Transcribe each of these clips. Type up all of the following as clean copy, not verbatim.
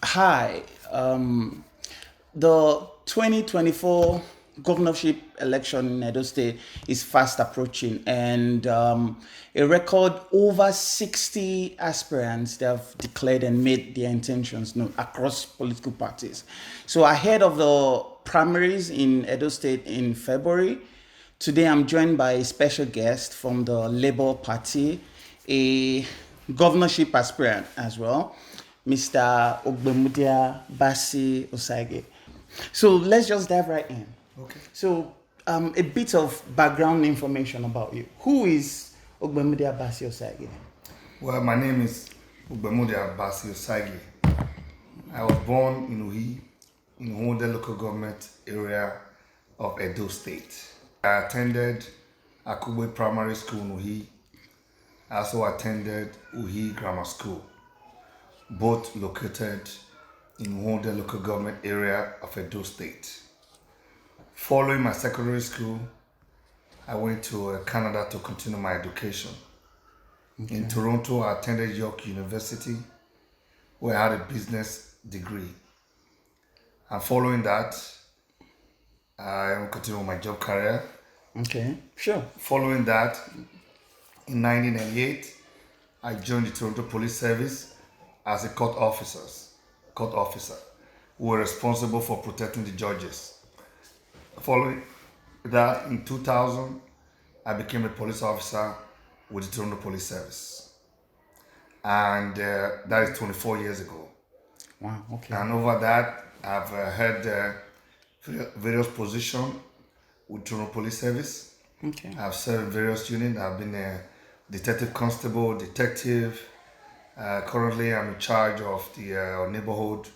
Hi. The 2024 governorship election in Edo State is fast approaching, and a record over 60 aspirants they have declared and made their intentions known across political parties. So, ahead of the primaries in Edo State in February, today I'm joined by a special guest from the Labour Party, a governorship aspirant as well, Mr. Ogbemudia Bassey Osagie. So let's just dive right in. Okay. So, a bit of background information about you. Who is Ogbemudia Bassey Osagie? Well, my name is Ogbemudia Bassey Osagie. I was born in Uhi, in Honda local government area of Edo State. I attended Akugbe Primary School in Uhi. I also attended Uhi Grammar School, both located in Honda local government area of Edo State. Following my secondary school, I went to Canada to continue my education. In Toronto, I attended York University, where I had a business degree. And following that, I continued my job career. Okay, sure. Following that, in 1998, I joined the Toronto Police Service as a court officer, who were responsible for protecting the judges. Following that, in 2000, I became a police officer with the Toronto Police Service. And that is 24 years ago. Wow, okay. And over that, I've had various positions with Toronto Police Service. Okay. I've served various units. I've been a detective constable, detective. Currently, I'm in charge of the neighborhood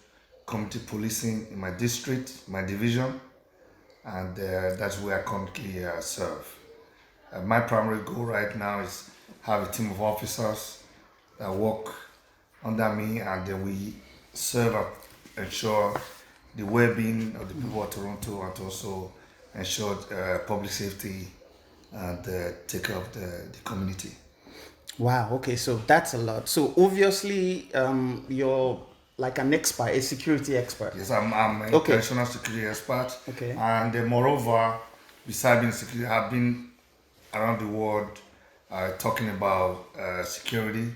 community policing in my district, my division, and that's where I currently serve. My primary goal right now is have a team of officers that work under me, and then we serve and ensure the well-being of the people of Toronto, and also ensure public safety and take care of the community. Wow, okay, so that's a lot. So obviously, you're like an expert, a security expert. Yes, I'm an Okay, international security expert, okay, and moreover, besides being security, I've been around the world talking about security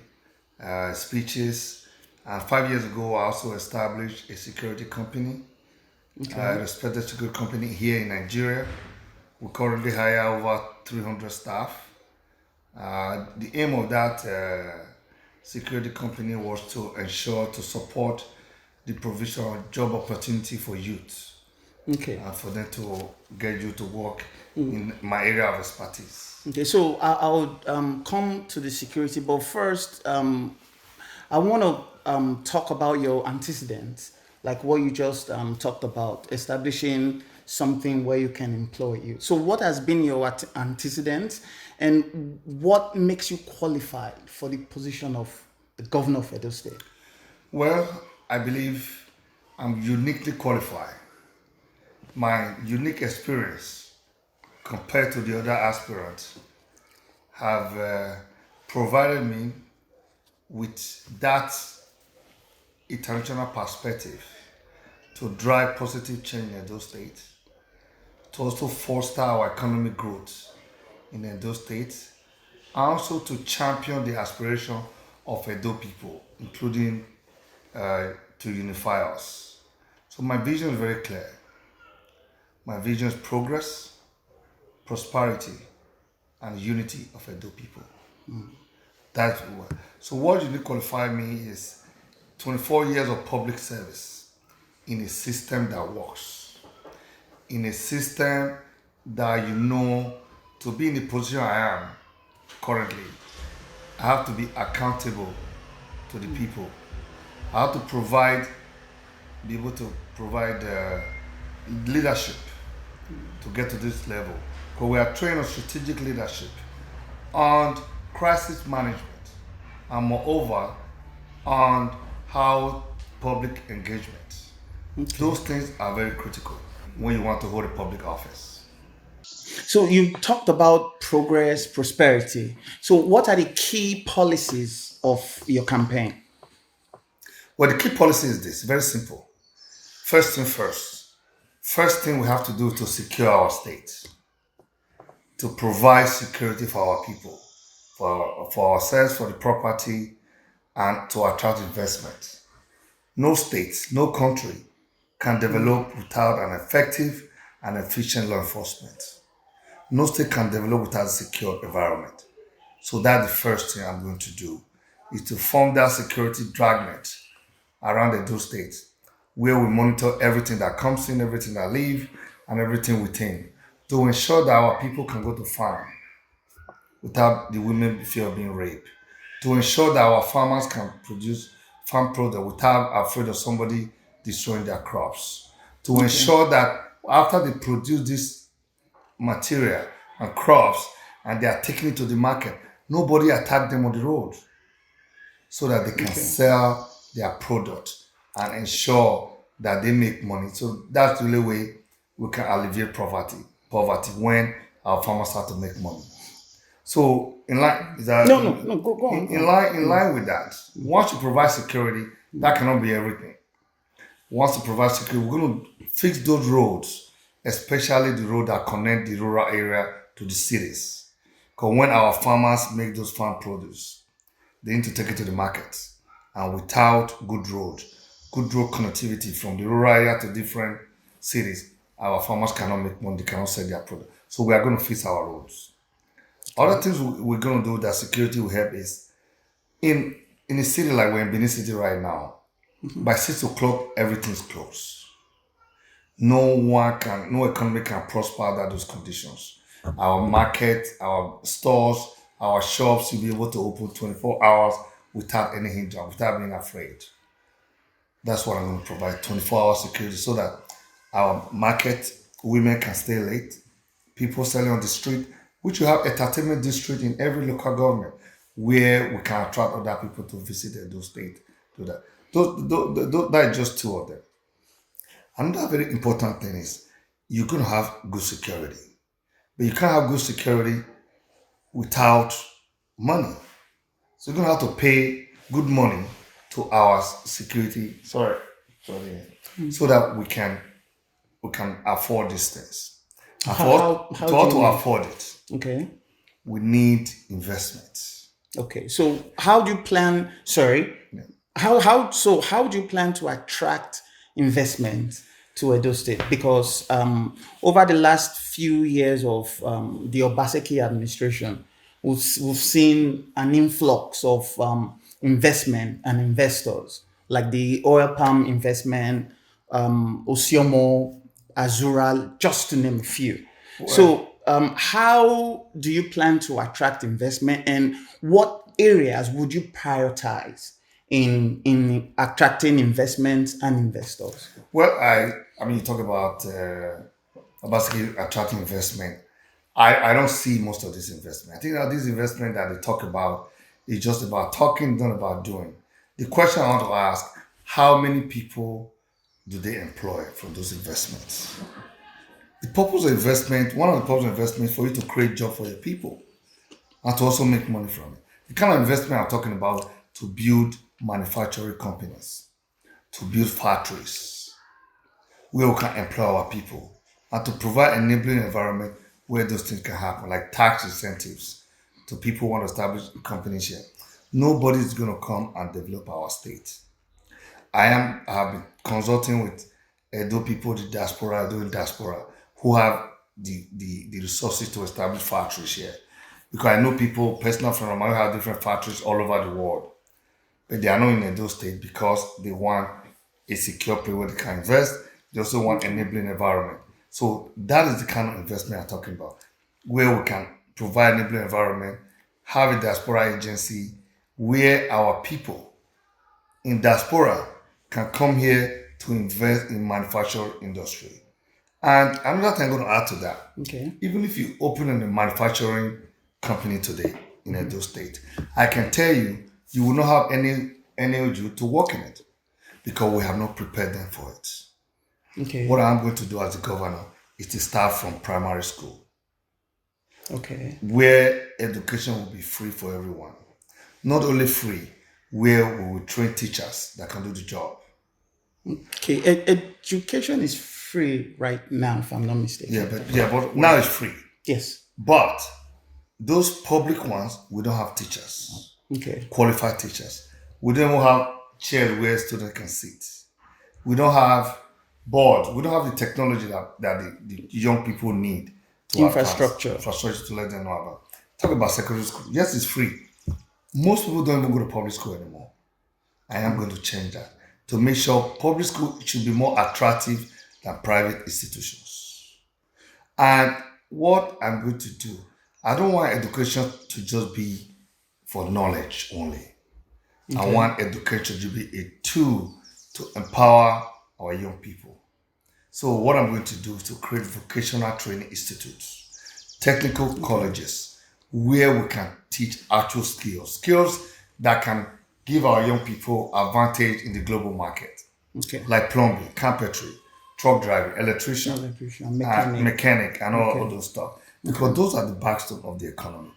speeches. And 5 years ago, I also established a security company, a respected security company here in Nigeria. We currently hire over 300 staff. The aim of that security company was to ensure to support the provision of job opportunity for youth okay. and for them to get you to work in my area of expertise. Okay, so I would come to the security, but first, I want to talk about your antecedents, like what you just talked about, establishing something where you can employ you. So, what has been your antecedents, and what makes you qualified for the position of the governor of Edo State? Well, I believe I'm uniquely qualified. My unique experience compared to the other aspirants have provided me with that international perspective to drive positive change in Edo State, to also foster our economic growth in Edo State, and also to champion the aspiration of Edo people, including to unify us. So my vision is very clear. My vision is progress, prosperity, and unity of Edo people. That's what. So what really qualified me is 24 years of public service in a system that works, in a system that to be in the position I am currently, I have to be accountable to the people. I have to be able to provide leadership to get to this level. Because we are trained on strategic leadership and crisis management, and moreover, on how public engagement. Those things are very critical when you want to hold a public office. So, you talked about progress, prosperity. So, what are the key policies of your campaign? Well, the key policy is this, very simple. First thing first. First thing we have to do to secure our state, to provide security for our people, for ourselves, for the property, and to attract investment. No state, no country can develop without an effective and efficient law enforcement. No state can develop without a secure environment. So that's the first thing I'm going to do is to form that security dragnet around the two states where we monitor everything that comes in, everything that leaves, and everything within to ensure that our people can go to farm without the women fear of being raped, to ensure that our farmers can produce farm product without afraid of somebody destroying their crops, to Okay. ensure that after they produce this material and crops and they are taking it to the market, nobody attack them on the road so that they can Okay. sell their product and ensure that they make money. So that's the only way we can alleviate poverty when our farmers start to make money. So in line is that No, no, no. Go on, go on. in line with that, once you provide security, that cannot be everything. Once you provide security, we're going to fix those roads, especially the road that connect the rural area to the cities. Because when our farmers make those farm produce, they need to take it to the market. And without good road connectivity from the rural area to different cities, our farmers cannot make money, they cannot sell their product. So we are going to fix our roads. Other things we're going to do that security will help is in a city like we're in Benin City right now, by 6 o'clock, everything's closed. No economy can prosper under those conditions. Our market, our stores, our shops will be able to open 24 hours without any hindrance, without being afraid. That's what I'm going to provide 24-hour security so that our market women can stay late, people selling on the street, which we have entertainment district in every local government where we can attract other people to visit those states. Do that. That is just two of them. Another very important thing is you're going to have good security, but you can't have good security without money. So you're going to have to pay good money to our security. Sorry, so that we can afford these things. And How for do us you to mean? afford it, Okay. we need investments. Okay. So how do you plan? Sorry. How do you plan to attract investment to Edo State? Because over the last few years of the Obaseki administration, we've seen an influx of investment and investors, like the oil palm investment, Osiomo, Azura, just to name a few. Well, So, how do you plan to attract investment, and what areas would you prioritize in attracting investments and investors? well, I mean, you talk about basically attracting investment. I don't see most of this investment. I think that this investment that they talk about is just about talking, not about doing. The question I want to ask: how many people do they employ from those investments? The purpose of investment, one of the purpose of investment is for you to create job for your people and to also make money from it. The kind of investment I'm talking about to build manufacturing companies, to build factories where we can employ our people and to provide enabling environment where those things can happen, like tax incentives to people who want to establish companies here. Nobody is going to come and develop our state. I have been consulting with Edo people, the diaspora, doing diaspora, who have the resources to establish factories here. Because I know people, personal friends of mine, who have different factories all over the world, but they are not in Edo State because they want a secure place where they can invest. They also want enabling environment. So that is the kind of investment I'm talking about, where we can provide enabling environment, have a diaspora agency where our people in diaspora can come here to invest in manufacturing industry. And another thing I'm going to add to that, Okay. even if you open a manufacturing company today in Edo State, I can tell you, you will not have any of you to work in it because we have not prepared them for it. What Okay. I'm going to do as a governor is to start from primary school, Okay. where education will be free for everyone. Not only free, where we will train teachers that can do the job. Okay, education is free right now, if I'm not mistaken. But now it's free. Yes. But those public ones, we don't have teachers, Okay. qualified teachers. We don't even have chairs where students can sit. We don't have boards. We don't have the technology that the young people need to Infrastructure. Infrastructure to let them know about. Talk about secondary school. Yes, it's free. Most people don't even go to public school anymore. I am going to change that to make sure public school should be more attractive than private institutions. And what I'm going to do, I don't want education to just be for knowledge only. Okay. I want education to be a tool to empower our young people. So what I'm going to do is to create vocational training institutes, technical colleges, where we can teach actual skills that can give our young people advantage in the global market. Okay. Like plumbing, carpentry, truck driving, electrician, mechanic, and all those stuff. Because those are the backstone of the economy.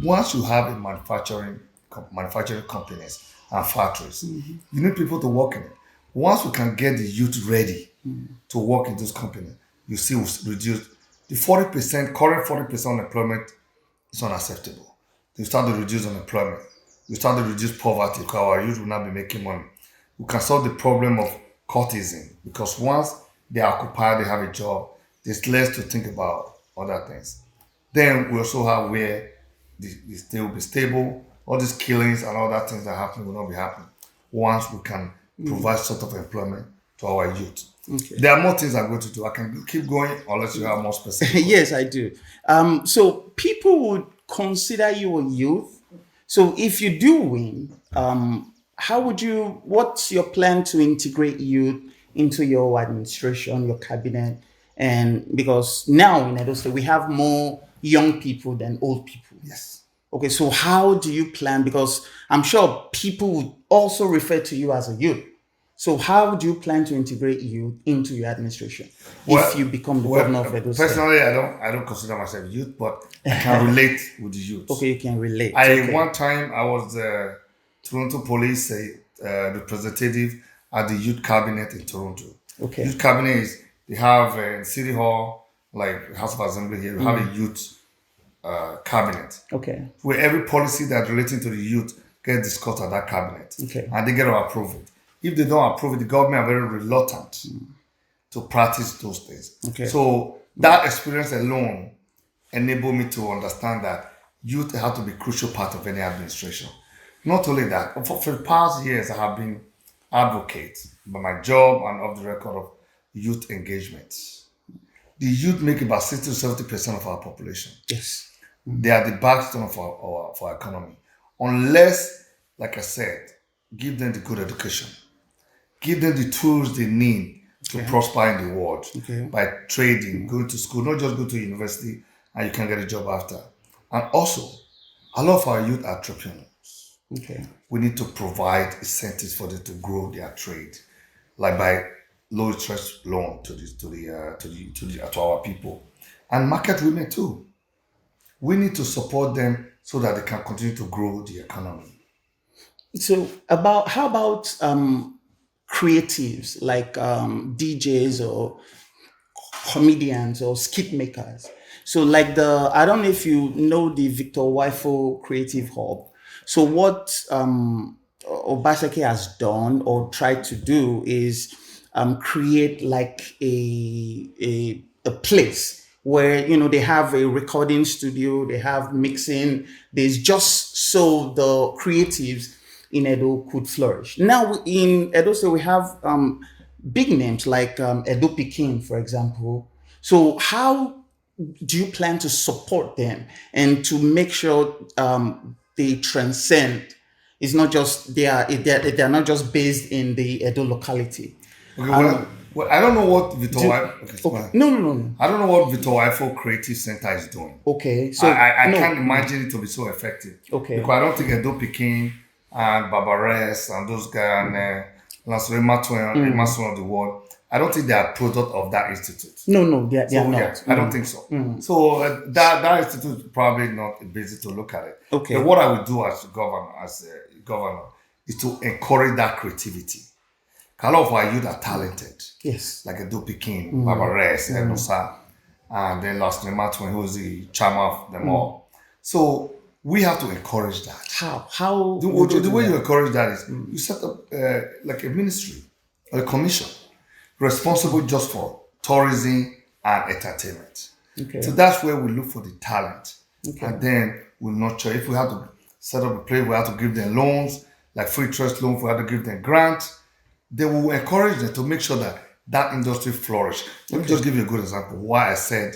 Once you have a manufacturing companies and factories, you need people to work in it. Once we can get the youth ready to work in those companies, you see we'll reduce the 40%, current 40% unemployment is unacceptable. You start to reduce unemployment. You start to reduce poverty because our youth will not be making money. We can solve the problem of courtesan because once they are occupied, they have a job, there's less to think about other things. Then we also have where they will be stable. All these killings and all that things that happen will not be happening once we can provide sort of employment to our youth. Okay. There are more things I'm going to do. I can keep going unless you have more specific. Yes, I do. So people would consider you a youth. So if you do win, what's your plan to integrate youth into your administration, your cabinet? And because now in Edo State, we have more young people than old people. Yes. Okay, so how do you plan? Because I'm sure people would also refer to you as a youth. So how do you plan to integrate youth into your administration if you become the governor of Edo State? Personally, I don't consider myself youth, but I can relate with the youth. Okay, you can relate. One time I was the Toronto Police representative at the youth cabinet in Toronto. Okay. Youth cabinet they have in City Hall, like House of Assembly here, we have a youth cabinet. Okay. Where every policy that's relating to the youth gets discussed at that cabinet. Okay. And they get to approve it. If they don't approve it, the government are very reluctant to practice those things. Okay. So that experience alone enabled me to understand that youth have to be a crucial part of any administration. Not only that, for the past years, I have been advocate by my job and off the record of youth engagement. The youth make about 60 to 70% of our population. Yes. They are the backbone of our economy. Unless, like I said, give them the good education. Give them the tools they need to prosper in the world by trading, going to school, not just go to university and you can get a job after. And also, a lot of our youth are entrepreneurs. Okay. We need to provide incentives for them to grow their trade, like by low interest loan to our people, and market women too. We need to support them so that they can continue to grow the economy. So, how about creatives like DJs or comedians or skit makers? So, like I don't know if you know the Victor Wifo Creative Hub. So, what Osagie has done or tried to do is create like a place where they have a recording studio, they have mixing. There's just so the creatives in Edo could flourish. Now in Edo State, we have big names like Edo Pikin, for example. So how do you plan to support them and to make sure they transcend? It's not just they're not just based in the Edo locality. Okay, I don't know what Victor Wifo. No. I don't know what Victor Wifo Creative Center is doing. Okay, so I can't imagine it to be so effective. Okay, because I don't think Edo Pikin and Barbares and those guys and Lansore Matuen of the world, I don't think they are product of that institute. No, they are not. Yeah, I don't think so. So that institute is probably not busy to look at it. Okay. But what I would do as governor is to encourage that creativity. A lot of our youth are talented. Yes. Like Edo Pekin, Barbares, Enosa, and then last Nematwin, who's the chairman of them all. So we have to encourage that. How The way you encourage that is you set up like a ministry or a commission responsible just for tourism and entertainment. Okay. So that's where we look for the talent. And then we nurture. If we have to set up a place, we have to give them loans, like free trust loans, we have to give them grants. Then we will encourage them to make sure that that industry flourish. Let me just give you a good example. Why I said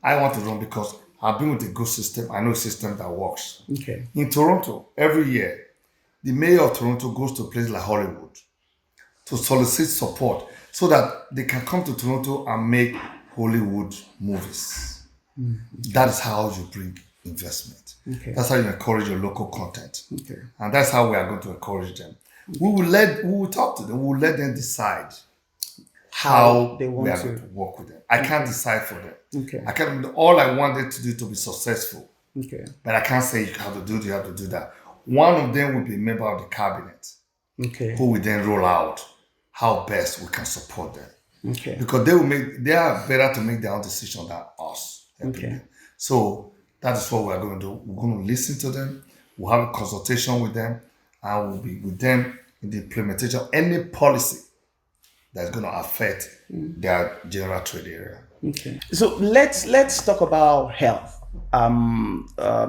I want to run, because I've been with a good system. I know a system that works. Okay. In Toronto, every year, the mayor of Toronto goes to a place like Hollywood to solicit support so that they can come to Toronto and make Hollywood movies. That is how you bring investment. Okay. That's how you encourage your local content. Okay. And that's how we are going to encourage them. We will talk to them. We will let them decide how they we want are to going to work with them. I can't decide for them. Okay. I can't. All I want them to do to be successful. Okay. But I can't say you have to do this, you have to do that. One of them will be a member of the cabinet Okay. who will then roll out how best we can support them. Okay. Because they are better to make their own decision than us. Okay. So that is what we are going to do. We're going to listen to them. We'll have a consultation with them, and we'll be with them in the implementation of any policy that's going to affect their general trade area. Okay. So let's talk about health.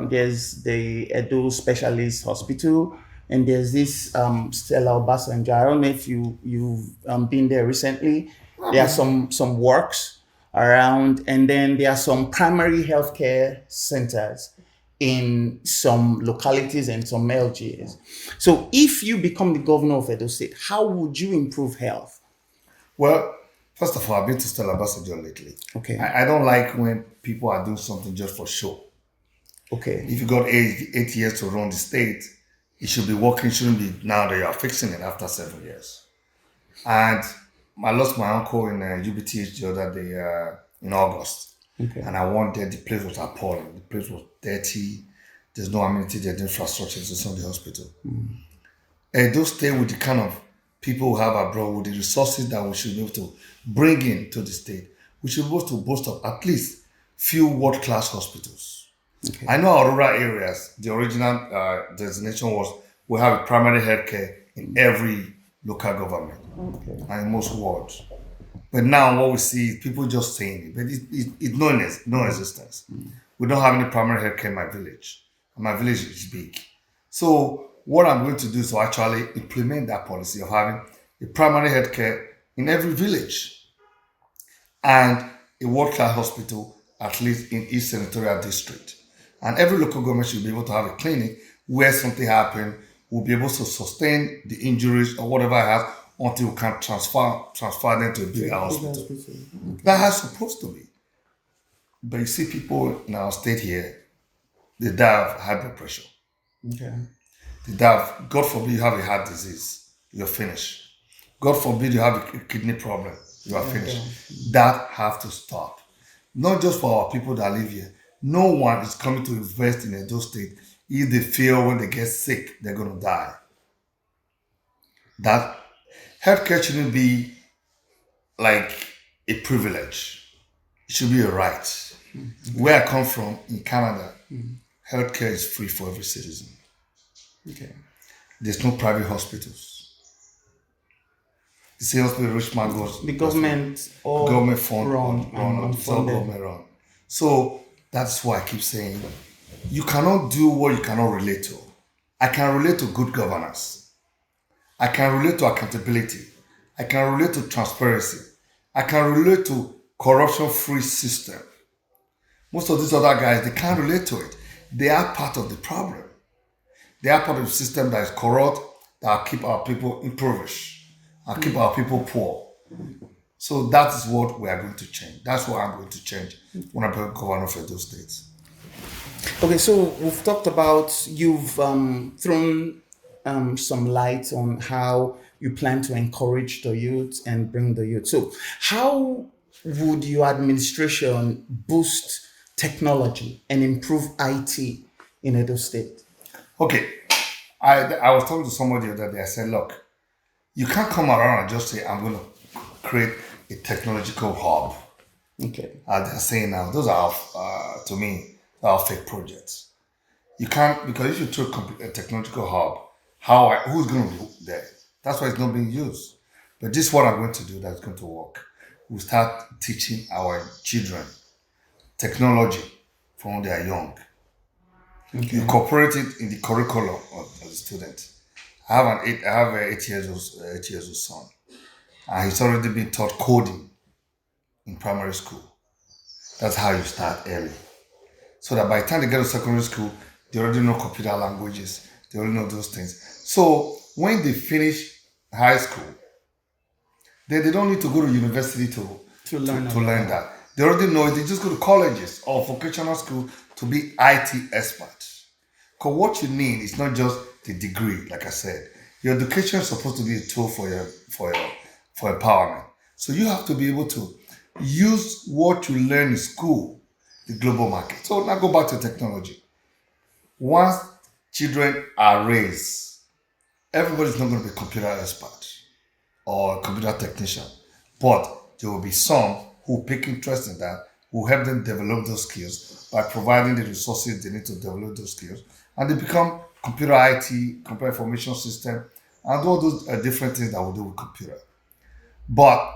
There's the Edo Specialist Hospital, and there's this Stella Obasanjo. I don't know if you've been there recently. There are some works around, and then there are some primary healthcare centers in some localities and some LGAs. So if you become the governor of Edo State, how would you improve health? Well, first of all, I've been to Stella Obasanjo lately. Okay. I don't like when people are doing something just for show. Okay. If you got 8 years to run the state, it should be working, shouldn't be now that you are fixing it after 7 years. And I lost my uncle in UBTH the other day in August. Okay. And I went there, the place was appalling. The place was dirty. There's no amenity, there's no infrastructure, it's on the hospital. And those stay with the kind of people who have abroad, with the resources that we should be able to bring in to the state. We should be able to boast of at least few world-class hospitals. Okay. I know our rural areas, the original designation was we have primary health care in every local government and in most wards. But now what we see is people just saying it, but it's non-existence. We don't have any primary health care in my village. And my village is big. So what I'm going to do is to actually implement that policy of having a primary health care in every village and a world-class hospital, at least in each senatorial district. And every local government should be able to have a clinic where something happened, will be able to sustain the injuries or whatever I have until we can transfer them to a bigger hospital. That's how it's supposed to be. But you see people in our state here, they die of high blood pressure. Okay. They die of, God forbid you have a heart disease, you're finished. God forbid you have a kidney problem, you are finished. That have to stop. Not just for our people that live here. No one is coming to invest in Edo State if they feel when they get sick, they're going to die. That healthcare shouldn't be like a privilege. It should be a right. Where I come from, in Canada, healthcare is free for every citizen. Okay. There's no private hospitals. The same hospital Richmond goes. The government all government fund run it's all government run. So that's why I keep saying you cannot do what you cannot relate to. I can relate to good governance. I can relate to accountability. I can relate to transparency. I can relate to corruption-free system. Most of these other guys, they can't relate to it. They are part of the problem. They are part of the system that is corrupt, that keep our people impoverished, and keep our people poor. So that is what we are going to change. That's what I'm going to change when I become governor of those states. Okay, so we've talked about, you've thrown some light on how you plan to encourage the youth and bring the youth. So how would your administration boost technology and improve IT in Edo State? Okay, I was talking to somebody the other day. I said, look, you can't come around and just say, I'm going to create a technological hub. Okay. As they're saying now, those are, to me, are fake projects. You can't, because if you throw a technological hub, who's going to be there? That's why it's not being used. But this is what I'm going to do that's going to work. We'll start teaching our children technology from when they are young. Okay. You incorporate it in the curriculum of the student. I have an 8 years old son, and he's already been taught coding in primary school. That's how you start early, so that by the time they get to secondary school, they already know computer languages. They already know those things. So when they finish high school, they don't need to go to university To learn to learn that. They already know it. They just go to colleges or vocational school to be IT experts. Because what you need is not just the degree, like I said. Your education is supposed to be a tool for empowerment. So you have to be able to use what you learn in school, the global market. So now go back to technology. Once children are raised, everybody's not going to be a computer expert or a computer technician, but there will be some who pick interest in that, who help them develop those skills by providing the resources they need to develop those skills, and they become computer IT, computer information system, and all those different things that we do with computer. But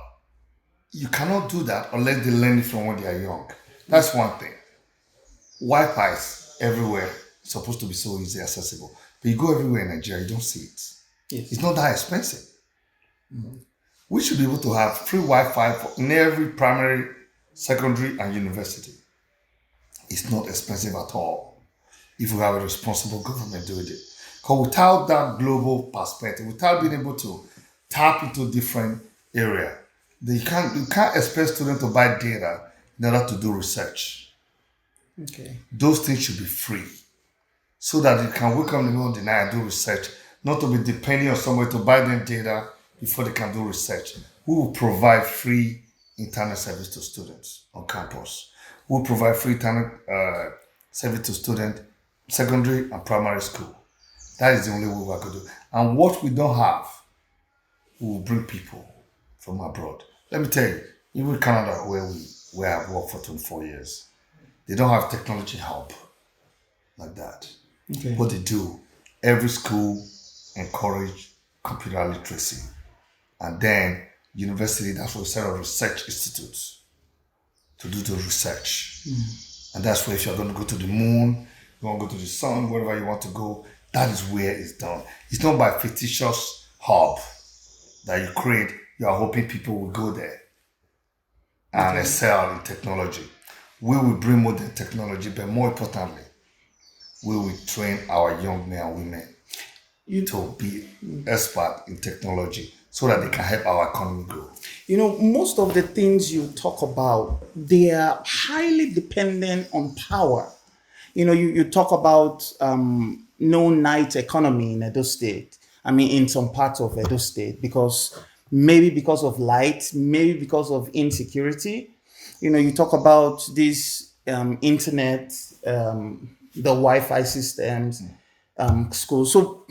you cannot do that unless they learn it from when they are young. That's one thing. Wi-Fi is everywhere. It's supposed to be so easy accessible. But you go everywhere in Nigeria, you don't see it. Yes. It's not that expensive. We should be able to have free Wi-Fi in every primary, secondary, and university. It's not expensive at all if we have a responsible government doing it. Because without that global perspective, without being able to tap into different areas, you can't expect students to buy data in order to do research. Okay. Those things should be free, so that you can wake up in the middle of the night and do research, not to be depending on somebody to buy them data before they can do research. We will provide free internet service to students on campus. We will provide free internet service to students, secondary and primary school. That is the only way we are going to do. And what we don't have, we will bring people from abroad. Let me tell you, even Canada, where I've worked for 24 years, they don't have technology help like that. Okay. What they do, every school encourage computer literacy. And then university, that's what we set up research institutes to do the research. And that's where if you're going to go to the moon, you want to go to the sun, wherever you want to go, that is where it's done. It's not by fictitious hub that you create. You are hoping people will go there and excel in technology. We will bring modern technology, but more importantly, we will train our young men and women to be expert in technology so that they can help our economy grow. You know, most of the things you talk about, they are highly dependent on power. You know, you talk about no night economy in Edo State. I mean, in some parts of Edo State, because of light, maybe because of insecurity. You know, you talk about this internet, the Wi-Fi systems, schools. So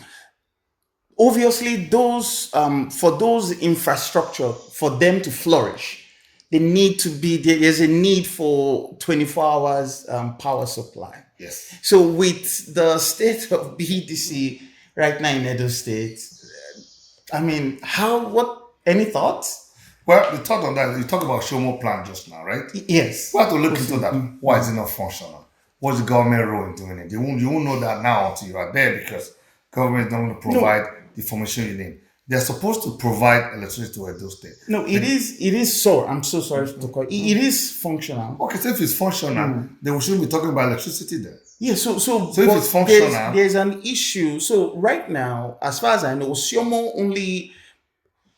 obviously, those for those infrastructure for them to flourish, they need to be there's a need for 24 hours power supply. Yes. So with the state of BDC right now in Edo State, I mean, any thoughts? Well, the thought on that, you talk about Shomo plan just now, right? Yes. We have to look into that. Why is it not functional? What's the government role in doing it? You won't know that now until you are there, because government don't provide the information you need. They're supposed to provide electricity to Edo State. No, it is so. I'm so sorry to call it. It is functional. Okay, so if it's functional, then we shouldn't be talking about electricity then. Yeah, so if it's functional, there's an issue. So right now, as far as I know, Siomo only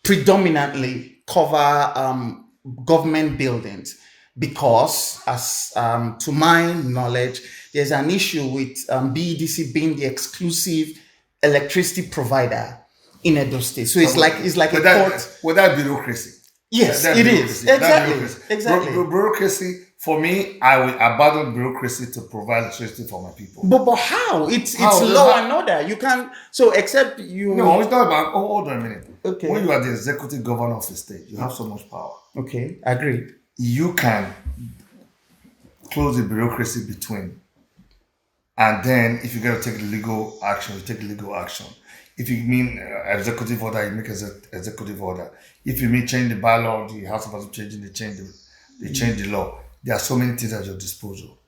predominantly cover government buildings, because, as to my knowledge, there's an issue with BEDC being the exclusive electricity provider in Edo State. So it's like a court. Without bureaucracy. Yes, That's it is. bureaucracy. That's Exactly. bureaucracy. Exactly. Bureaucracy, for me, I will abandon bureaucracy to provide electricity for my people. But how? It's How? law and order. You can't. So except you. No, it's not about. Oh, hold on a minute. Okay. When you are the executive governor of the state, you have so much power. Okay, agreed. You can close the bureaucracy between, and then if you got to take legal action, you take legal action. If you mean executive order, you make executive order. If you mean change the bylaw, the House of Assembly change the law. There are so many things at your disposal.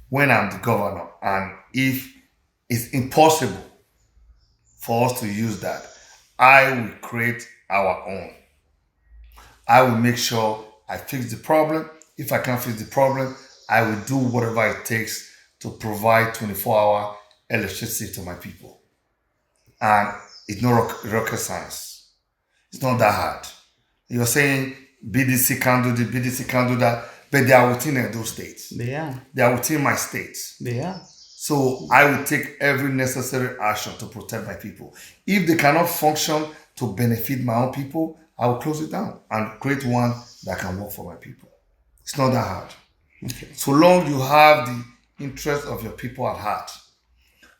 When I'm the governor, and if it's impossible for us to use that, I will create our own. I will make sure I fix the problem. If I can't fix the problem, I will do whatever it takes to provide 24-hour electricity to my people. And it's not rocket science. It's not that hard. You're saying BDC can't do this, BDC can't do that, but they are within those states. They are. They are within my states. They are. So I will take every necessary action to protect my people. If they cannot function to benefit my own people, I will close it down and create one that can work for my people. It's not that hard. Okay. So long you have the interest of your people at heart,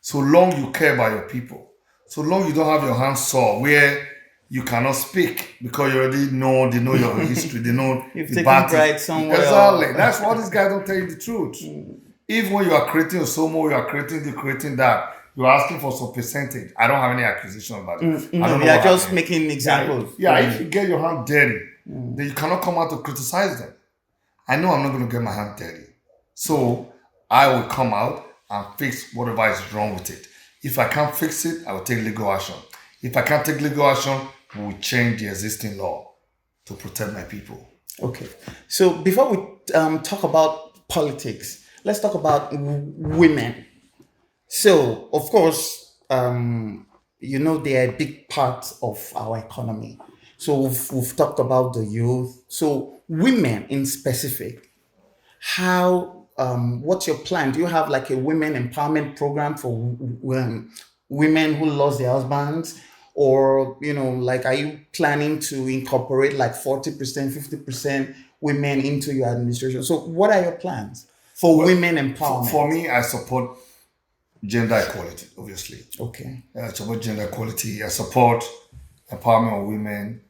so long you care about your people, so long you don't have your hands sore where you cannot speak because you already know, they know your history, they know You've the taken battle. pride somewhere. Exactly. That's why these guys don't tell you the truth. Even when you are creating a SOMO, you are creating that, you're asking for some percentage. I don't have any accusation about it. I don't know. We are just happened. making examples. Yeah, if you get your hand dirty, then you cannot come out to criticize them. I know I'm not going to get my hand dirty. So I will come out and fix whatever is wrong with it. If I can't fix it, I will take legal action. If I can't take legal action, we will change the existing law to protect my people. Okay. So before we talk about politics, let's talk about women. So, of course, they are a big part of our economy. So we've talked about the youth. So women in specific, how, what's your plan? Do you have like a women empowerment program for women who lost their husbands? Or, like, are you planning to incorporate like 40%, 50% women into your administration? So what are your plans for women empowerment? For me, I support gender equality, obviously. Okay. I support gender equality. I support empowerment of women.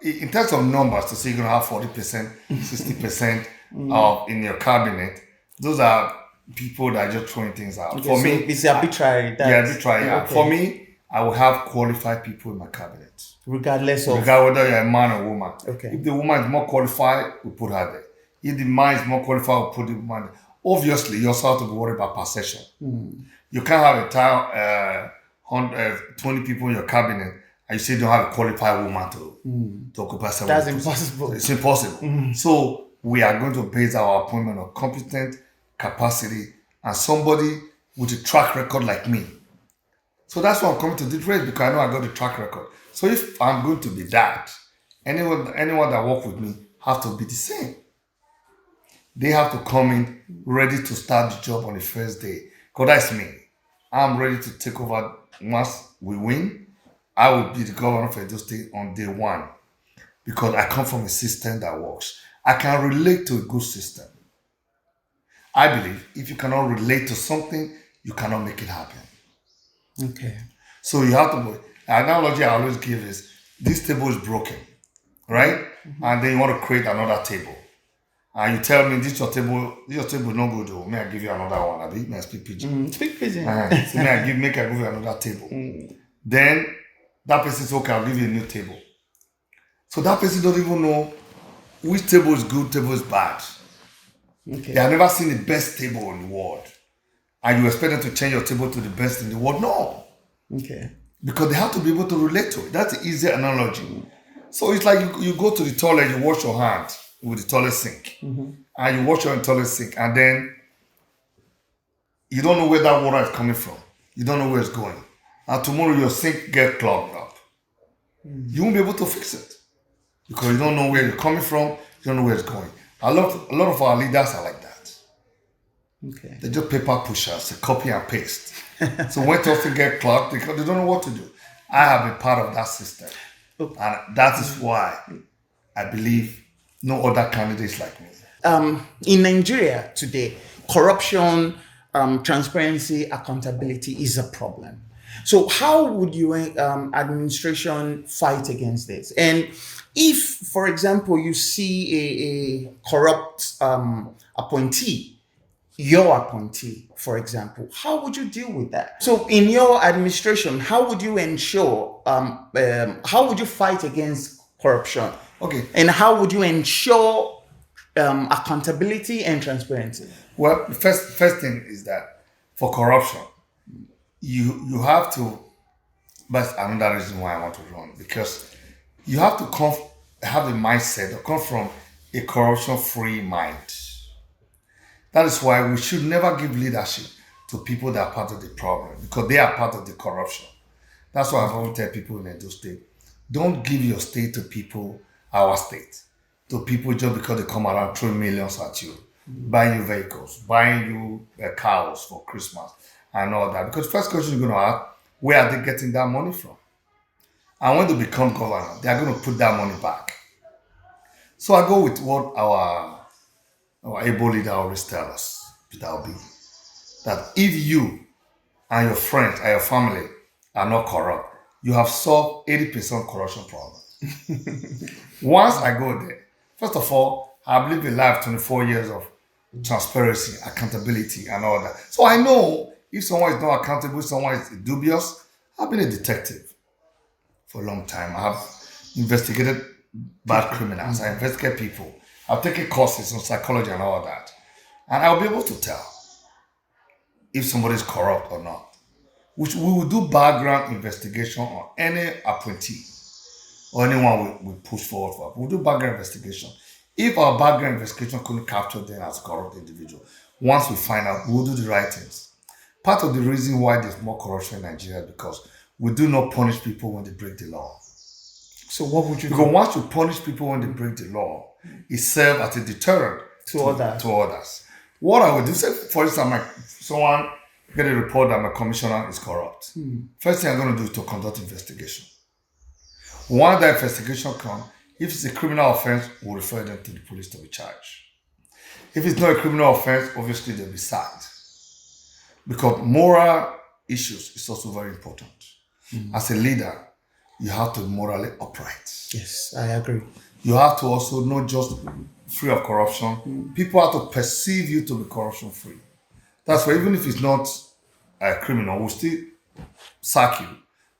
In terms of numbers, to say you're going to have 40%, 60% of in your cabinet, those are people that are just throwing things out. Okay, For so me, it's arbitrary. arbitrary. Yeah. Okay. For me, I will have qualified people in my cabinet. Regardless of whether you're a man or woman. Okay. If the woman is more qualified, we put her there. If the man is more qualified, we put the woman there. Obviously, you also have to be worried about perception. You can't have a entire 20 people in your cabinet and you say you don't have a qualified woman to occupy 70%. That's impossible. It's impossible. So we are going to base our appointment on competent capacity and somebody with a track record like me. So that's why I'm coming to this race, because I know I got the track record. So if I'm going to be that, anyone that work with me have to be the same. They have to come in ready to start the job on the first day. Because that's me. I'm ready to take over once we win. I will be the governor of Edo State on day one. Because I come from a system that works. I can relate to a good system. I believe if you cannot relate to something, you cannot make it happen. Okay. So you have to, the analogy I always give is, this table is broken, right? And then you want to create another table. And you tell me, this your table is not good, though. May I give you another one? May I speak pidgin? Speak pidgin. So may I give you another table? Then that person says, okay, I'll give you a new table. So that person doesn't even know which table is good, table is bad. Okay. They have never seen the best table in the world. And you expect them to change your table to the best in the world? No. Okay. Because they have to be able to relate to it. That's the easy analogy. So it's like you go to the toilet, you wash your hands with the toilet sink. And you wash your toilet sink, and then you don't know where that water is coming from. You don't know where it's going. And tomorrow your sink gets clogged up. You won't be able to fix it. Because you don't know where you're coming from, you don't know where it's going. A lot of our leaders are like that. Okay. They're just paper pushers, they copy and paste. So when something get clogged, they don't know what to do. I have been part of that system. And that is why I believe no other candidates like me. In Nigeria today, corruption, transparency, accountability is a problem. So, how would your administration fight against this? And if, for example, you see a corrupt appointee, your appointee, for example, how would you deal with that? So, in your administration, how would you ensure, how would you fight against corruption? Okay. And how would you ensure accountability and transparency? Well, the first thing is that for corruption, you have to. That's another reason why I want to run, because you have to have a mindset or come from a corruption-free mind. That is why we should never give leadership to people that are part of the problem, because they are part of the corruption. That's why I've always tell people in Edo State, don't give your state to people, our state, to people just because they come around throwing millions at you, buying you vehicles, buying you cows for Christmas and all that. Because first question you're going to ask, where are they getting that money from? And when they become governor, they are going to put that money back. So I go with what our able leader always tells us, Peter Obi, that if you and your friends and your family are not corrupt, you have solved 80% corruption problem. Once I go there, first of all, I've lived a life 24 years of transparency, accountability, and all that. So I know if someone is not accountable, someone is dubious. I've been a detective for a long time. I have investigated bad criminals. I investigate people. I've taken courses on psychology and all that. And I'll be able to tell if somebody is corrupt or not. Which we will do background investigation on any appointee or anyone we push forward for. We'll do background investigation. If our background investigation couldn't capture them as a corrupt individual, once we find out, we'll do the right things. Part of the reason why there's more corruption in Nigeria is because we do not punish people when they break the law. So what would you do? Because once you punish people when they break the law, it serves as a deterrent To others. What I would do, say for instance, someone get a report that my commissioner is corrupt. First thing I'm going to do is to conduct investigation. Once that investigation comes, if it's a criminal offense, we'll refer them to the police to be charged. If it's not a criminal offense, obviously they'll be sacked. Because moral issues is also very important. As a leader, you have to be morally upright. Yes, I agree. You have to also not just free of corruption. People have to perceive you to be corruption free. That's why even if it's not a criminal, we'll still sack you.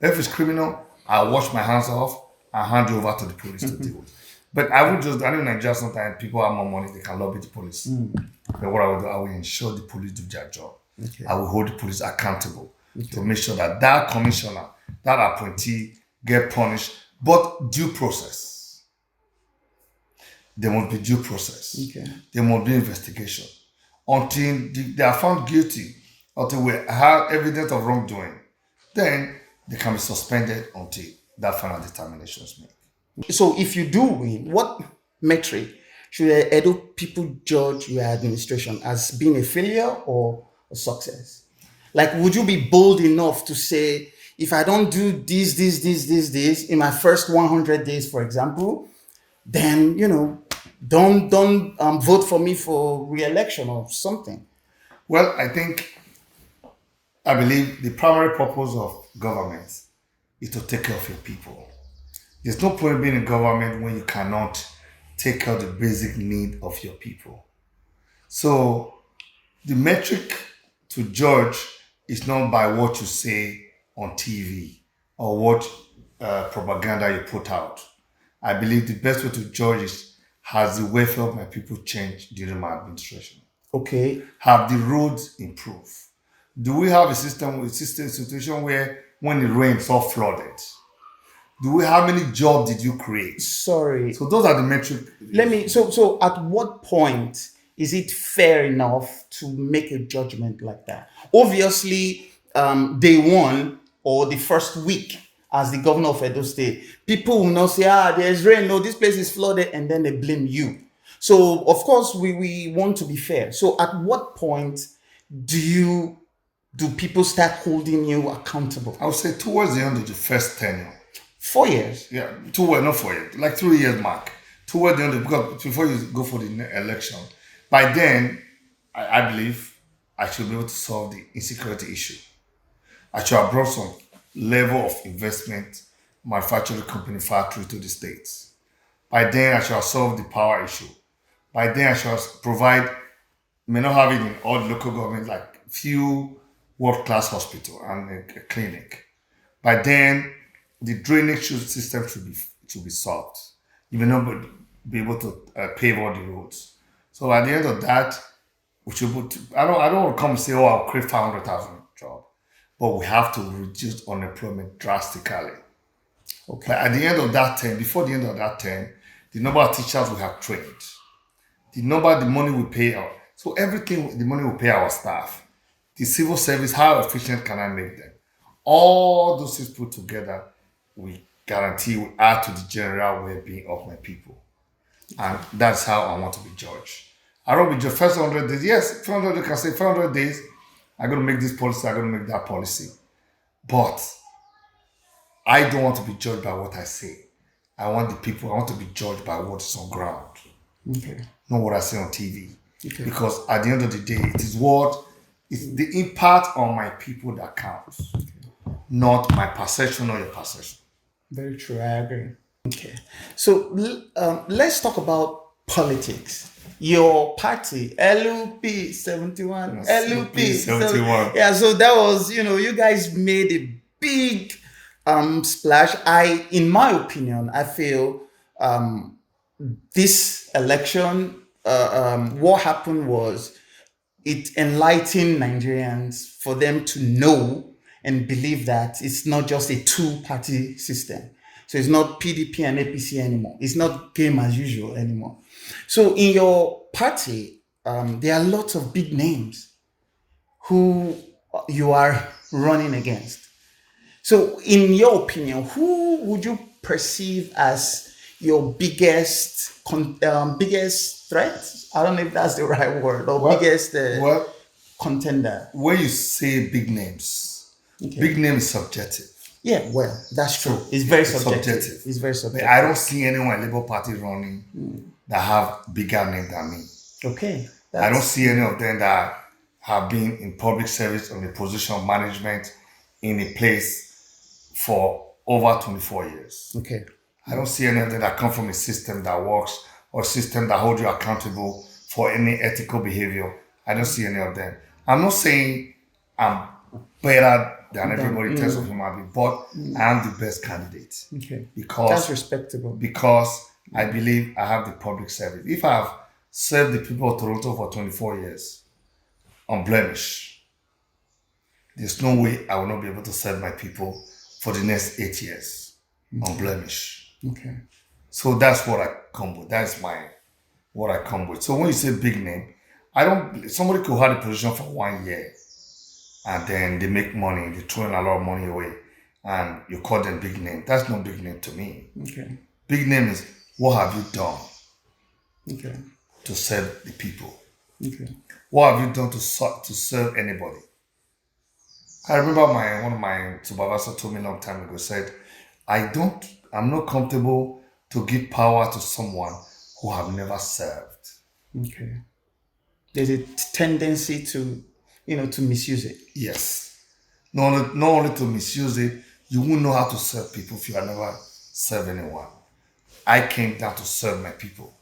If it's criminal, I'll wash my hands off and hand you over to the police to deal with. But I know in Nigeria sometimes people have more money, they can lobby the police. But what I will do, I will ensure the police do their job. Okay. I will hold the police accountable to make sure that commissioner, that appointee get punished, but due process. There must be due process. Okay. There must be investigation. Until they are found guilty, until we have evidence of wrongdoing, then they can be suspended until that final determination is made. So if you do win, what metric should Edo people judge your administration as being a failure or a success? Like, would you be bold enough to say, if I don't do this in my first 100 days, for example, then, don't vote for me for re-election or something? Well, I believe the primary purpose of government is to take care of your people. There's no point being in government when you cannot take care of the basic need of your people. So the metric to judge is not by what you say on TV or what propaganda you put out. I believe the best way to judge is, has the welfare of my people changed during my administration? Okay. Have the roads improved? Do we have a situation where when it rains, it's all flooded? How many jobs did you create? Sorry. So those are the metrics. So at what point is it fair enough to make a judgment like that? Obviously, day one or the first week as the governor of Edo State, people will not say, there's rain, no, this place is flooded, and then they blame you. So, of course, we want to be fair. So at what point do people start holding you accountable? I would say towards the end of the first tenure. 4 years? Yeah, not 4 years, like 3 years mark. toward the end, because before you go for the election, by then, I believe I should be able to solve the insecurity issue. I should have brought some level of investment, manufacturing company factory to the states. By then, I shall solve the power issue. By then, I shall provide, may not have it in all the local government, like few world-class hospital and a clinic. By then, the drainage system should be solved. You may not be able to pave all the roads. So at the end of that, we should put. I don't want to come and say, oh, I'll create 500,000 jobs, but we have to reduce unemployment drastically. Okay. But at the end of that term, before the end of that term, the number of teachers we have trained, the money we pay out, so everything, the money we pay our staff, the civil service, how efficient can I make them? All those things put together, we guarantee we add to the general well-being of my people. And that's how I want to be judged. I don't be judged first 100 days. Yes, 400 can say 400 days, I'm going to make this policy, I'm going to make that policy. But I don't want to be judged by what I say. I want to be judged by what is on ground. Okay. Not what I say on TV. Okay. Because at the end of the day, it's the impact on my people that counts. Okay. Not my perception or your perception. Very true. I agree. Okay. So let's talk about politics. Your party, LUP 71, Yes, LUP 71. Yeah, so that was, you guys made a big splash. In my opinion, I feel this election, what happened was it enlightened Nigerians for them to know and believe that it's not just a two-party system. So it's not PDP and APC anymore. It's not game as usual anymore. So in your party, there are lots of big names who you are running against. So in your opinion, who would you perceive as your biggest threat? I don't know if that's the right word, or biggest contender. When you say big names, big name is subjective. Yeah, well, that's true. It's very subjective. It's very subjective. I don't see anyone in Labour Party running that have bigger name than me. Okay. I don't see any of them that have been in public service on a position of management in a place for over 24 years. Okay. I don't see any of them that come from a system that works or a system that holds you accountable for any ethical behavior. I don't see any of them. I'm not saying I'm better than everybody in terms of human being, but I am the best candidate. Okay. Because that's respectable. Because I believe I have the public service. If I have served the people of Toronto for 24 years, unblemished, there's no way I will not be able to serve my people for the next 8 years, unblemished. Okay. So that's what I come with. That's what I come with. So when you say big name, somebody could have a position for 1 year and then they make money, they throw in a lot of money away and you call them big name. That's not big name to me. Okay. Big name is, what have you done to serve the people? Okay. What have you done to serve anybody? I remember one of my supervisors told me a long time ago, said, I'm not comfortable to give power to someone who have never served. Okay. There's a tendency to misuse it. Yes. Not only to misuse it, you won't know how to serve people if you have never served anyone. I came down to serve my people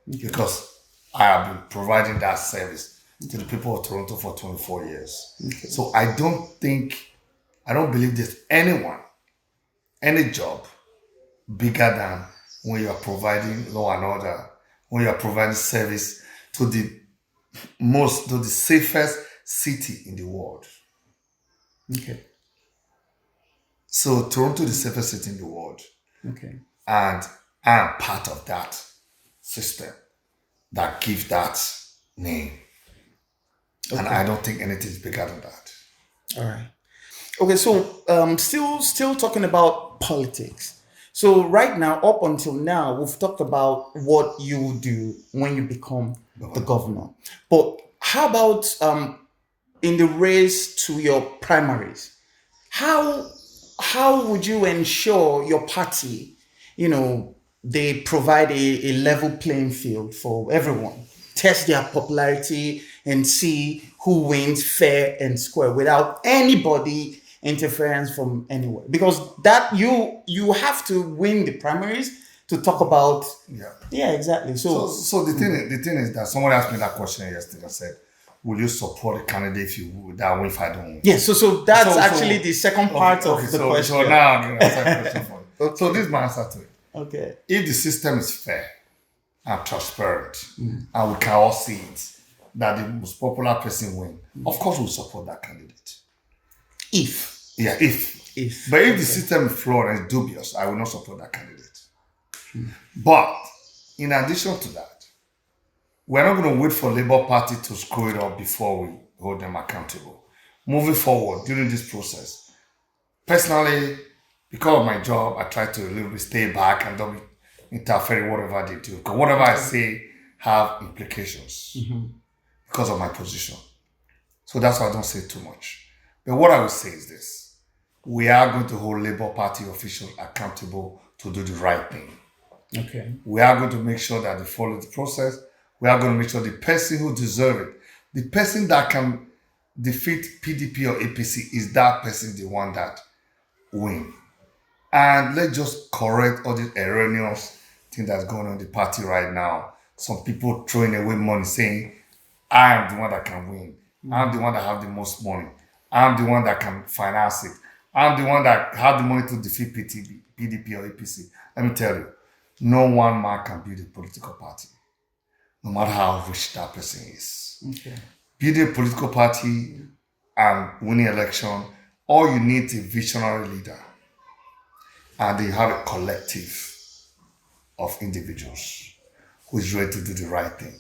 because I have been providing that service to the people of Toronto for 24 years. Okay. So I don't believe there's any job bigger than when you are providing law and order, when you are providing service to the safest city in the world. Okay. So Toronto is the safest city in the world. Okay. And I am part of that system that gives that name. Okay. And I don't think anything is bigger than that. All right. Okay, so still talking about politics. So right now, up until now, we've talked about what you will do when you become the governor. But how about in the race to your primaries? How would you ensure your party, they provide a level playing field for everyone, test their popularity, and see who wins fair and square without anybody interference from anywhere. Because that you have to win the primaries to talk about. Yeah. Yeah, exactly. So the thing is that someone asked me that question yesterday. I said, "Will you support a candidate if you would that win if I don't win?" yeah, so that's actually the second part of the so, question. So now I'm going to answer the question for you. Okay. So this is my answer to it. Okay. If the system is fair and transparent, and we can all see it, that the most popular person win, of course we'll support that candidate. If Yeah, if. But if the system is flawed and is dubious, I will not support that candidate. But in addition to that, we're not going to wait for Labour Party to screw it up before we hold them accountable. Moving forward during this process, personally, because of my job, I try to a little bit stay back and don't interfere in whatever they do. Because whatever I say have implications because of my position. So that's why I don't say too much. But what I will say is this. We are going to hold Labour Party officials accountable to do the right thing. okay. We are going to make sure that they follow the process. We are going to make sure the person who deserves it, the person that can defeat PDP or APC is that person, the one that win. And let's just correct all this erroneous thing that's going on in the party right now. Some people throwing away money saying, I am the one that can win. I'm the one that have the most money. I'm the one that can finance it. I'm the one that have the money to defeat PDP or APC. Let me tell you, no one man can build a political party, no matter how rich that person is. Okay. Building a political party and winning election, all you need is a visionary leader. And they have a collective of individuals who is ready to do the right thing.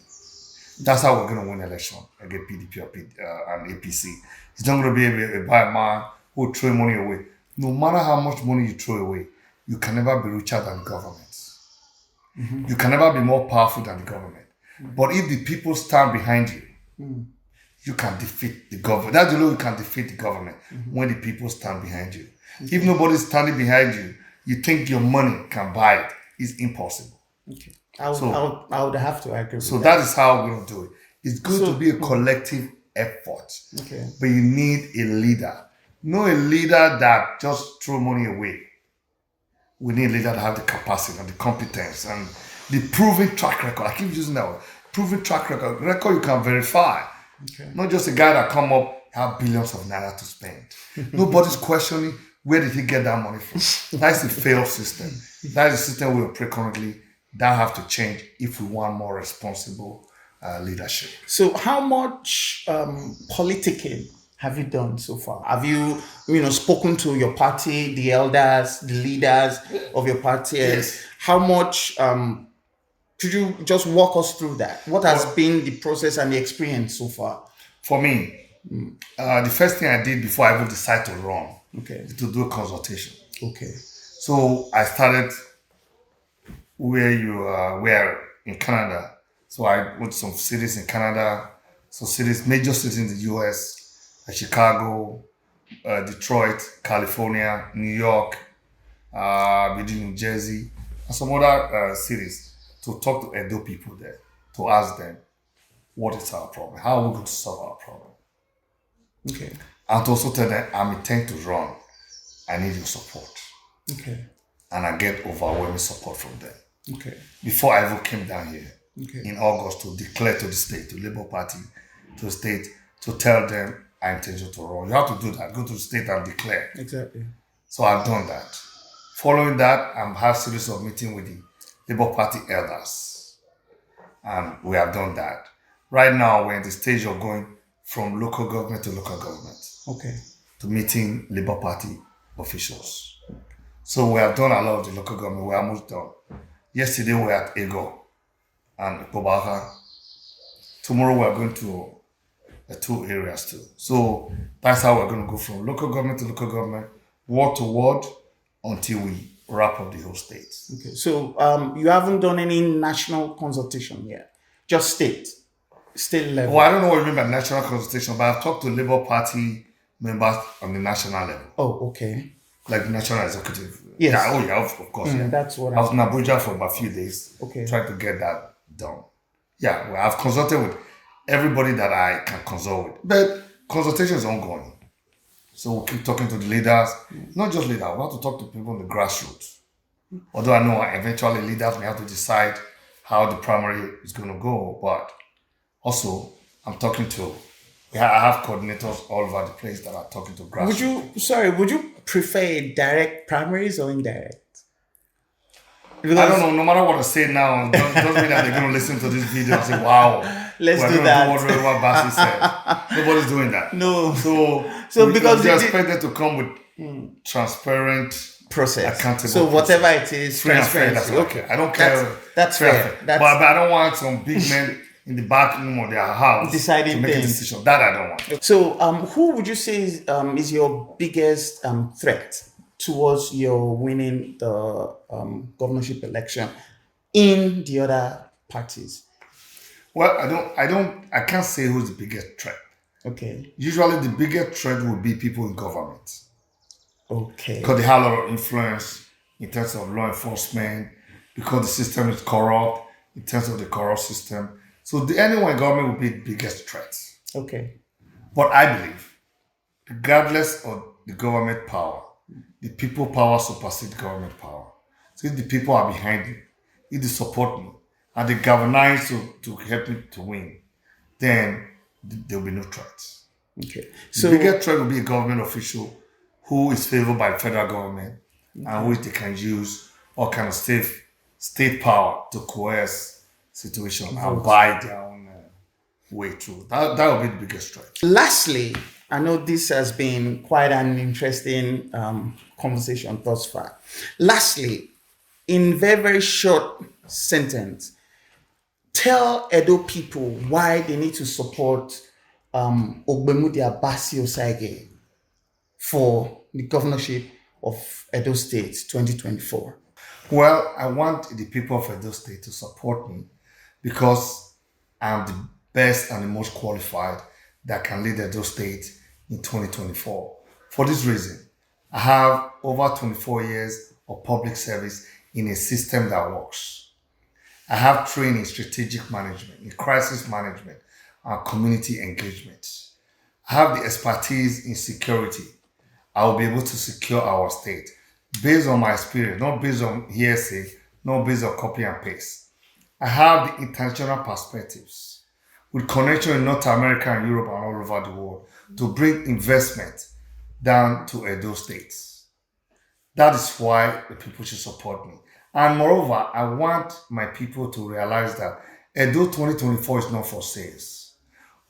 That's how we're going to win election against PDP or and APC. It's not going to be a bad man who will throw money away. No matter how much money you throw away, you can never be richer than the government. You can never be more powerful than the government. But if the people stand behind you, you can defeat the government. That's the way you can defeat the government, when the people stand behind you. If nobody's standing behind you, you think your money can buy it. It's impossible. Okay. I would have to agree with So that. that is how we're going to do it. It's going to be a collective effort. Okay. But you need a leader. Not a leader that just throw money away. We need a leader that have the capacity and the competence and the proven track record. I keep using that word. Proven track record. Record you can verify. Okay. Not just a guy that come up, have billions of naira to spend. Nobody's questioning where did he get that money from. That's a failed system. That is the system we operate currently. That have to change if we want more responsible leadership. So how much politicking have you done so far? Have you spoken to your party, the elders, the leaders of your party? Yes. How much could you just walk us through that? What has been the process and the experience so far? For me, the first thing I did before I even decided to run, Okay. to do a consultation. Okay. So I started where you were in Canada. So I went to some cities in Canada, some cities, major cities in the US, like Chicago, Detroit, California, New York, within New Jersey, and some other cities to talk to Edo people there, to ask them, what is our problem? How are we going to solve our problem? Okay. And to also tell them, I'm intent to run. I need your support. Okay. And I get overwhelming support from them. Okay. Before I even came down here Okay. in August to declare to the state, to Labour Party, to the state, to tell them I intend to run. You have to do that. Go to the state and declare. Exactly. So I've done that. Following that, I've had a series of meetings with the Labour Party elders. And we have done that. Right now, we're in the stage of going from local government to local government Okay. to meeting Labour Party officials. So we have done a lot of the local government. We're almost done. Yesterday we were at Ego and Kobaka. Tomorrow we're going to the two areas too. So that's how we're going to go from local government to local government, ward to ward, until we wrap up the whole state. Okay. So you haven't done any national consultation yet, just state level. Well, I don't know what you mean by national consultation, but I've talked to Labour Party members on the national level. Oh, okay. like the national executive. Yes. Yeah, oh yeah, of course. Yeah. That's what I was in Abuja for about a few days. Okay. Trying to get that done. Yeah, well, I've consulted with everybody that I can consult with. But consultation is ongoing. So we'll keep talking to the leaders. Not just leaders, we have to talk to people in the grassroots. Although I know eventually leaders may have to decide how the primary is going to go. But also, I'm talking to, I have coordinators all over the place that are talking to grassroots. Would you prefer direct primaries or indirect? I don't know. No matter what I say now, doesn't mean that they're going to listen to this video and say, "Wow, Let's we're do going that." to do what Bassey said." Nobody's doing that. No. So because they expect them to come with transparent process, accountable. so whatever it is, free and fair. transparency. That's okay. I don't care. That's fair. But I don't want some big men in the back room of their house deciding to make a things. decision. That I don't want. So, who would you say is your biggest threat towards your winning the governorship election in the other parties? Well, I can't say who's the biggest threat. Okay. Usually, the biggest threat would be people in government. Okay. Because they have a lot of influence in terms of law enforcement, because the system is corrupt, in terms of the corrupt system. So anyone in government will be the biggest threat. Okay. But I believe, regardless of the government power, the people power supersedes government power. So if the people are behind me, if they support me, and they galvanize to help me to win, then there will be no threats. Okay. The biggest threat will be a government official who is favored by the federal government and which they can use all kind of state power to coerce situation and buy their own way through. That will be the biggest threat. Lastly, I know this has been quite an interesting conversation thus far. Lastly, in very, very short sentence, tell Edo people why they need to support Ogbemudia Bassey Osagie for the governorship of Edo State 2024. Well, I want the people of Edo State to support me because I'm the best and the most qualified that can lead Edo State in 2024. For this reason, I have over 24 years of public service in a system that works. I have training in strategic management, in crisis management, and community engagement. I have the expertise in security. I will be able to secure our state based on my experience, not based on hearsay, not based on copy and paste. I have the international perspectives with connection in North America and Europe and all over the world to bring investment down to Edo State. That is why the people should support me. And moreover, I want my people to realize that Edo 2024 is not for sales.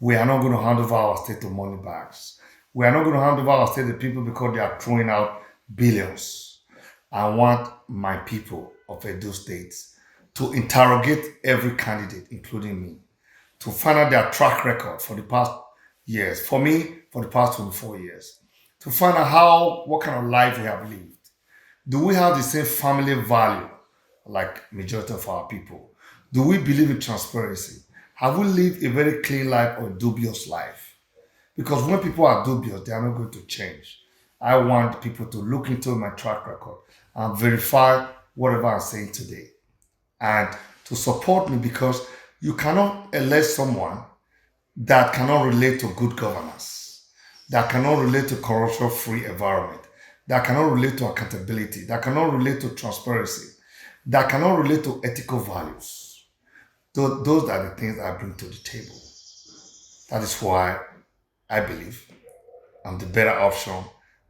We are not going to hand over our state to money bags. We are not going to hand over our state to people because they are throwing out billions. I want my people of Edo State to interrogate every candidate, including me, to find out their track record for the past years. For me, for the past 24 years. To find out what kind of life we have lived. Do we have the same family value like majority of our people? Do we believe in transparency? Have we lived a very clean life or a dubious life? Because when people are dubious, they are not going to change. I want people to look into my track record and verify whatever I'm saying today. And to support me because you cannot elect someone that cannot relate to good governance, that cannot relate to corruption-free environment, that cannot relate to accountability, that cannot relate to transparency, that cannot relate to ethical values. Those are the things I bring to the table. That is why I believe I'm the better option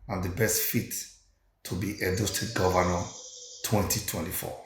and the best fit to be Edo State Governor 2024.